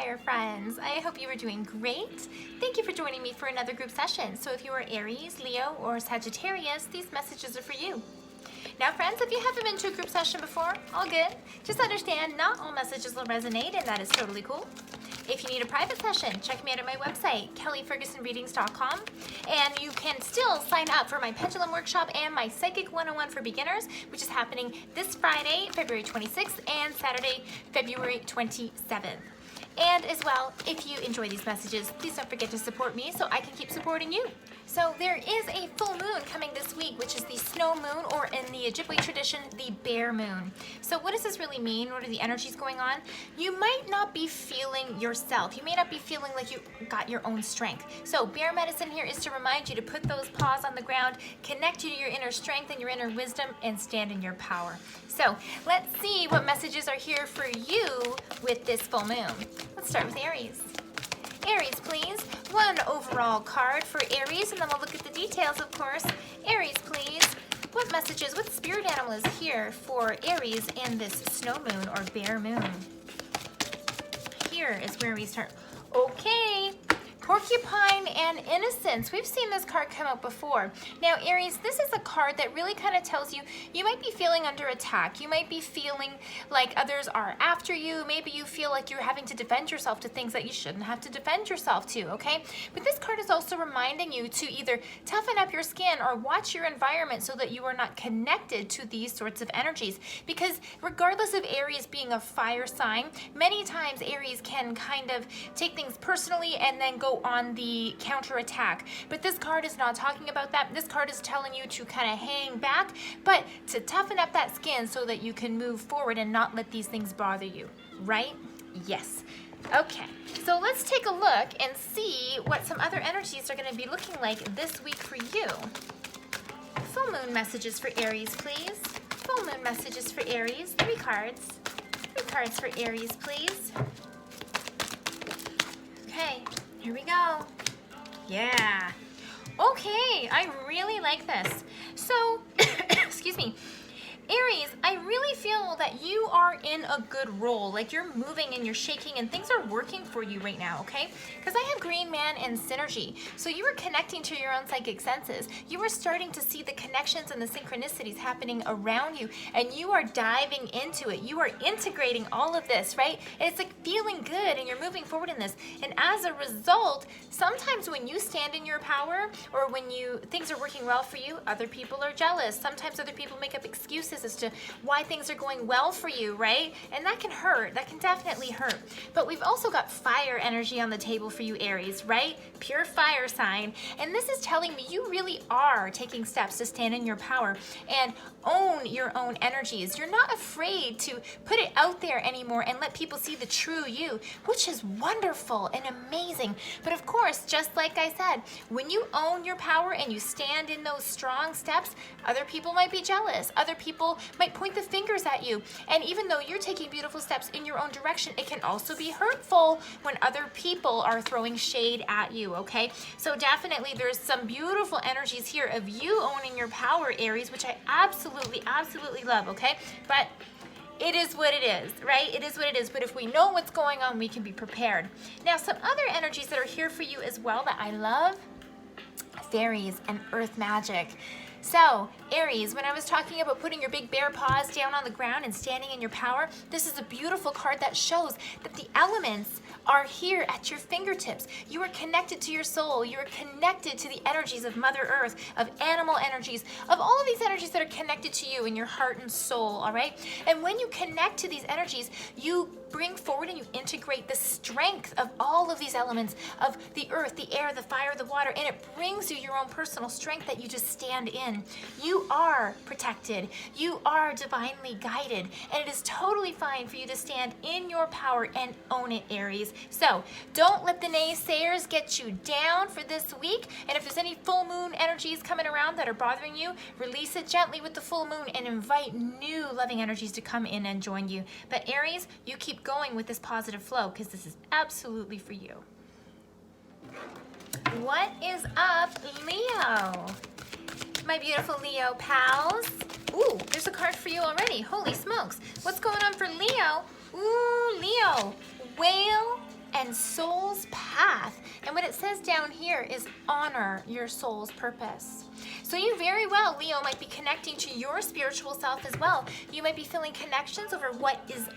fire friends. I hope you are doing great. Thank you for joining me for another group session. So if you are Aries, Leo, or Sagittarius, these messages are for you. Now friends, if you haven't been to a group session before, all good. Just understand not all messages will resonate, and that is totally cool. If you need a private session, check me out at my website, kellyfergusonreadings.com, and you can still sign up for my pendulum workshop and my psychic 101 for beginners, which is happening this Friday, February 26th, and Saturday, February 27th. And as well, if you enjoy these messages, please don't forget to support me so I can keep supporting you. So there is a full moon coming this week, which is the snow moon, or in the Ojibwe tradition, the bear moon. So what does this really mean? What are the energies going on? You might not be feeling yourself. You may not be feeling like you got your own strength. So bear medicine here is to remind you to put those paws on the ground, connect you to your inner strength and your inner wisdom, and stand in your power. So let's see what messages are here for you with this full moon. Let's start with Aries. Aries, please. One overall card for Aries, and then we'll look at the details, of course. Aries, please. What messages, what spirit animal is here for Aries in this snow moon or bear moon? Here is where we start. Okay. Porcupine and Innocence. We've seen this card come out before. Now, Aries, this is a card that really kind of tells you, you might be feeling under attack. You might be feeling like others are after you. Maybe you feel like you're having to defend yourself to things that you shouldn't have to defend yourself to, okay? But this card is also reminding you to either toughen up your skin or watch your environment so that you are not connected to these sorts of energies. Because regardless of Aries being a fire sign, many times Aries can kind of take things personally and then go on the counterattack. But this card is not talking about that. This card is telling you to kind of hang back, but to toughen up that skin so that you can move forward and not let these things bother you, right? Yes. Okay, so let's take a look and see what some other energies are going to be looking like this week for you. Full moon messages for Aries, please. Full moon messages for Aries. 3 cards. 3 cards for Aries, please. Okay. Here we go. Yeah. Okay, I really like this. So, excuse me. Aries, I really feel that you are in a good role. Like you're moving and you're shaking and things are working for you right now, okay? Because I have Green Man and Synergy. So you are connecting to your own psychic senses. You are starting to see the connections and the synchronicities happening around you, and you are diving into it. You are integrating all of this, right? And it's like feeling good and you're moving forward in this. And as a result, sometimes when you stand in your power or when things are working well for you, other people are jealous. Sometimes other people make up excuses as to why things are going well for you, right? And that can hurt. That can definitely hurt. But we've also got fire energy on the table for you, Aries, right? Pure fire sign. And this is telling me you really are taking steps to stand in your power and own your own energies. You're not afraid to put it out there anymore and let people see the true you, which is wonderful and amazing. But of course, just like I said, when you own your power and you stand in those strong steps, other people might be jealous. Other people might point the fingers at you. And even though you're taking beautiful steps in your own direction, it can also be hurtful when other people are throwing shade at you, okay? So definitely there's some beautiful energies here of you owning your power, Aries, which I absolutely, absolutely love, okay? But it is what it is, right? It is what it is. But if we know what's going on, we can be prepared. Now, some other energies that are here for you as well that I love, fairies and earth magic. So, Aries, when I was talking about putting your big bare paws down on the ground and standing in your power, this is a beautiful card that shows that the elements are here at your fingertips. You are connected to your soul. You are connected to the energies of Mother Earth, of animal energies, of all of these energies that are connected to you in your heart and soul, all right? And when you connect to these energies, you bring forward and you integrate the strength of all of these elements of the earth, the air, the fire, the water, and it brings you your own personal strength that you just stand in. You are protected. You are divinely guided, and it is totally fine for you to stand in your power and own it, Aries. So don't let the naysayers get you down for this week, and if there's any full moon energies coming around that are bothering you, release it gently with the full moon and invite new loving energies to come in and join you. But Aries, you keep going with this positive flow because this is absolutely for you. What is up, Leo? My beautiful Leo pals. Ooh, there's a card for you already. Holy smokes. What's going on for Leo? Ooh, Leo. Whale and and soul's path. And what it says down here is honor your soul's purpose. So you very well, Leo, might be connecting to your spiritual self as well. You might be feeling connections over what is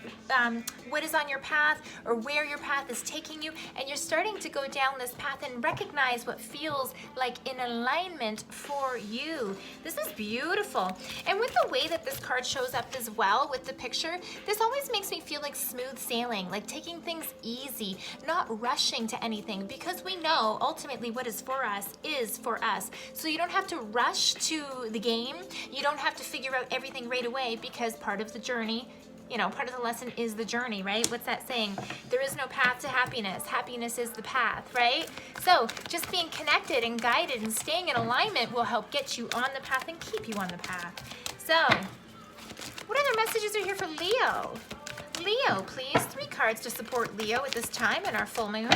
on your path or where your path is taking you, and you're starting to go down this path and recognize what feels like in alignment for you. This is beautiful. And with the way that this card shows up as well with the picture, this always makes me feel like smooth sailing, like taking things easy, not rushing to anything, because we know ultimately what is for us is for us. So you don't have to rush to the game. You don't have to figure out everything right away, because part of the journey, you know, part of the lesson is the journey, right? What's that saying? There is no path to happiness. Happiness is the path, right? So just being connected and guided and staying in alignment will help get you on the path and keep you on the path. So what other messages are here for Leo? Leo, please. 3 cards to support Leo at this time in our full moon.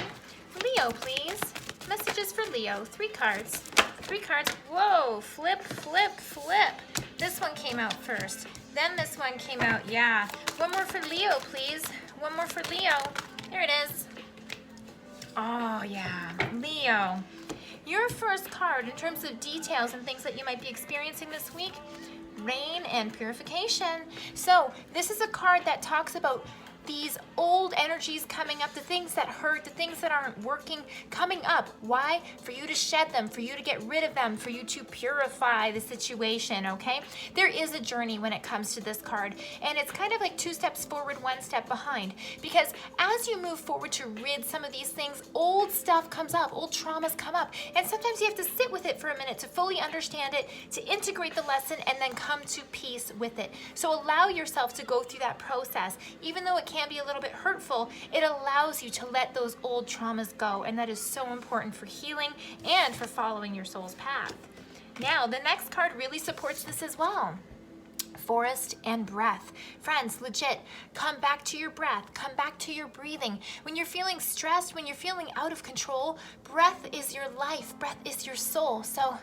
Leo, please. Messages for Leo. 3 cards. 3 cards. Whoa, flip, flip, flip. This one came out first. Then this one came out, yeah. One more for Leo, please. One more for Leo. There it is. Oh, yeah. Leo. Your first card in terms of details and things that you might be experiencing this week, rain and purification. So this is a card that talks about these old energies coming up, the things that hurt, the things that aren't working, coming up. Why? For you to shed them, for you to get rid of them, for you to purify the situation, okay? There is a journey when it comes to this card, and it's kind of like 2 steps forward, 1 step behind, because as you move forward to rid some of these things, old stuff comes up, old traumas come up, and sometimes you have to sit with it for a minute to fully understand it, to integrate the lesson, and then come to peace with it. So allow yourself to go through that process. Even though it can be a little bit hurtful, it allows you to let those old traumas go, and that is so important for healing and for following your soul's path. Now, the next card really supports this as well. Forest and breath. Friends, legit, come back to your breath. Come back to your breathing. When you're feeling stressed, when you're feeling out of control, breath is your life. Breath is your soul. So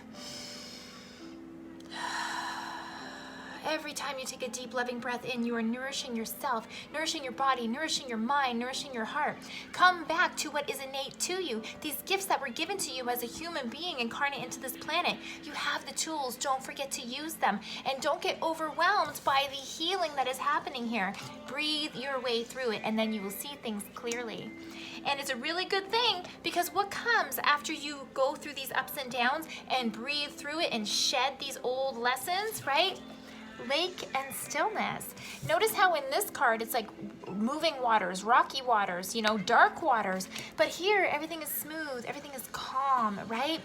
every time you take a deep, loving breath in, you are nourishing yourself, nourishing your body, nourishing your mind, nourishing your heart. Come back to what is innate to you, these gifts that were given to you as a human being incarnate into this planet. You have the tools. Don't forget to use them. And don't get overwhelmed by the healing that is happening here. Breathe your way through it, and then you will see things clearly. And it's a really good thing, because what comes after you go through these ups and downs and breathe through it and shed these old lessons, right? Lake and stillness. Notice how in this card it's like moving waters, rocky waters, you know, dark waters. But here everything is smooth, everything is calm, right?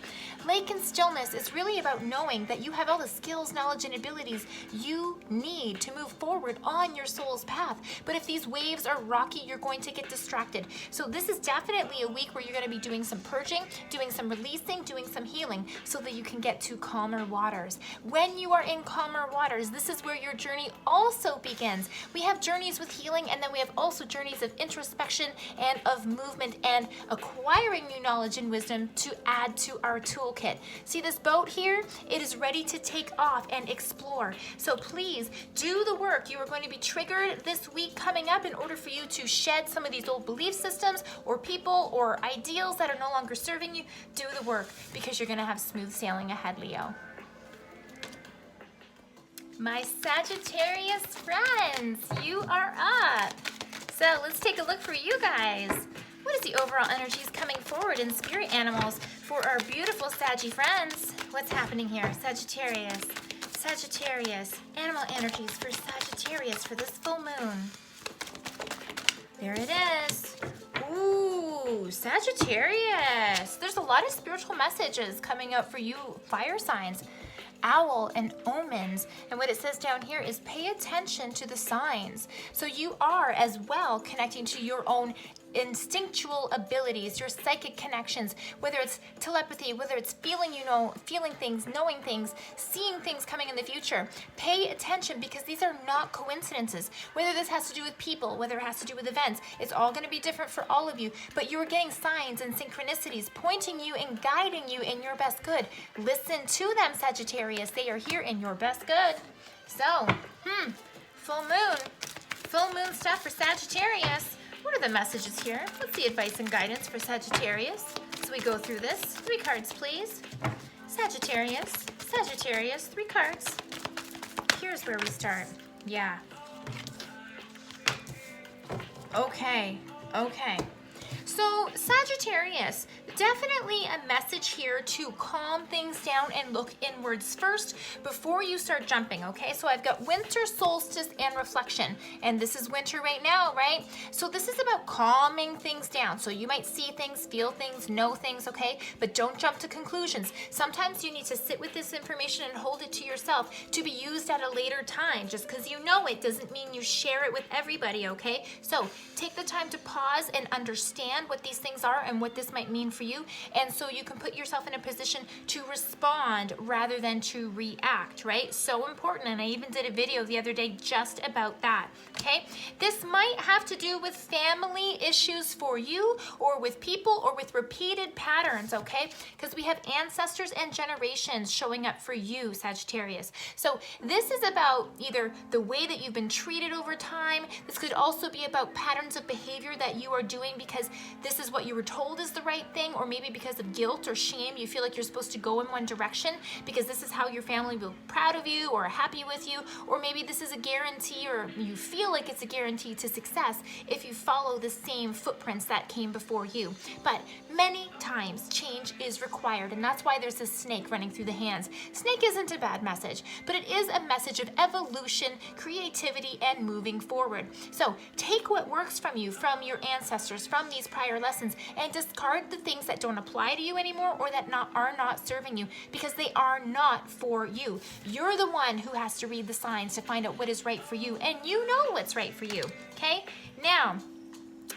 Lake and stillness is really about knowing that you have all the skills, knowledge, and abilities you need to move forward on your soul's path. But if these waves are rocky, you're going to get distracted. So this is definitely a week where you're going to be doing some purging, doing some releasing, doing some healing, so that you can get to calmer waters. When you are in calmer waters, this is where your journey also begins. We have journeys with healing, and then we have also journeys of introspection and of movement and acquiring new knowledge and wisdom to add to our toolkit. See this boat here? It is ready to take off and explore. So please do the work. You are going to be triggered this week coming up in order for you to shed some of these old belief systems or people or ideals that are no longer serving you. Do the work, because you're going to have smooth sailing ahead, Leo. My Sagittarius friends, you are up. So let's take a look for you guys. What is the overall energies coming forward in spirit animals for our beautiful Saggy friends? What's happening here? Sagittarius, Sagittarius, animal energies for Sagittarius for this full moon. There it is. Ooh, Sagittarius. There's a lot of spiritual messages coming up for you fire signs. Owl and omens, and what it says down here is pay attention to the signs. So you are as well connecting to your own instinctual abilities, your psychic connections, whether it's telepathy, whether it's feeling, feeling things, knowing things, seeing things coming in the future. Pay attention, because these are not coincidences. Whether this has to do with people, whether it has to do with events, it's all going to be different for all of you, but you're getting signs and synchronicities pointing you and guiding you in your best good. Listen to them, Sagittarius. They are here in your best good. So, full moon stuff for Sagittarius. What are the messages here? What's the advice and guidance for Sagittarius? So we go through this. 3 cards, please. Sagittarius, Sagittarius, 3 cards. Here's where we start. Yeah. Okay. So Sagittarius, definitely a message here to calm things down and look inwards first before you start jumping, okay? So I've got winter, solstice, and reflection. And this is winter right now, right? So this is about calming things down. So you might see things, feel things, know things, okay? But don't jump to conclusions. Sometimes you need to sit with this information and hold it to yourself to be used at a later time. Just because you know it doesn't mean you share it with everybody, okay? So take the time to pause and understand what these things are and what this might mean for you, and so you can put yourself in a position to respond rather than to react, right? So important, and I even did a video the other day just about that, okay? This might have to do with family issues for you, or with people, or with repeated patterns, okay? Because we have ancestors and generations showing up for you, Sagittarius. So this is about either the way that you've been treated over time. This could also be about patterns of behavior that you are doing because this is what you were told is the right thing, or maybe because of guilt or shame, you feel like you're supposed to go in one direction because this is how your family will be proud of you or happy with you, or maybe this is a guarantee, or you feel like it's a guarantee to success if you follow the same footprints that came before you. But many times change is required, and that's why there's a snake running through the hands. Snake isn't a bad message, but it is a message of evolution, creativity, and moving forward. So take what works from you, from your ancestors, from these prior lessons, and discard the things that don't apply to you anymore or that are not serving you, because they are not for you. You're the one who has to read the signs to find out what is right for you, and you know what's right for you, okay? Now,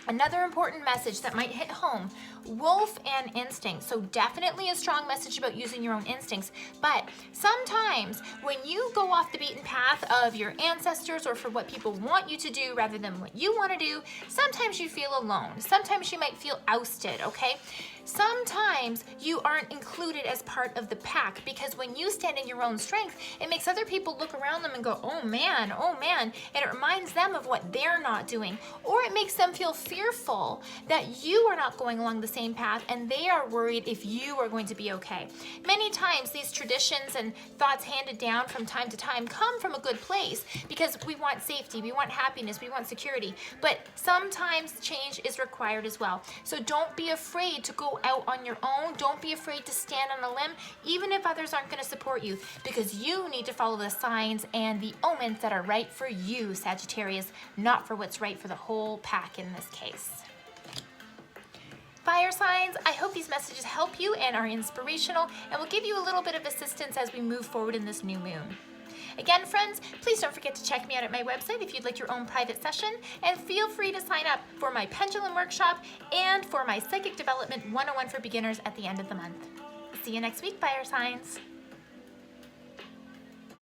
another important message that might hit home, wolf and instinct. So definitely a strong message about using your own instincts, but sometimes when you go off the beaten path of your ancestors or for what people want you to do rather than what you want to do, sometimes you feel alone. Sometimes you might feel ousted, okay? Sometimes you aren't included as part of the pack, because when you stand in your own strength, it makes other people look around them and go, oh man, and it reminds them of what they're not doing, or it makes them feel fearful that you are not going along the same path and they are worried if you are going to be okay. Many times these traditions and thoughts handed down from time to time come from a good place because we want safety, we want happiness, we want security, but sometimes change is required as well. So don't be afraid to go out on your own. Don't be afraid to stand on a limb, even if others aren't going to support you, because you need to follow the signs and the omens that are right for you, Sagittarius, not for what's right for the whole pack in this case. Fire signs, I hope these messages help you and are inspirational and will give you a little bit of assistance as we move forward in this new moon. Again, friends, please don't forget to check me out at my website if you'd like your own private session, and feel free to sign up for my pendulum workshop and for my psychic development 101 for beginners at the end of the month. See you next week, fire signs.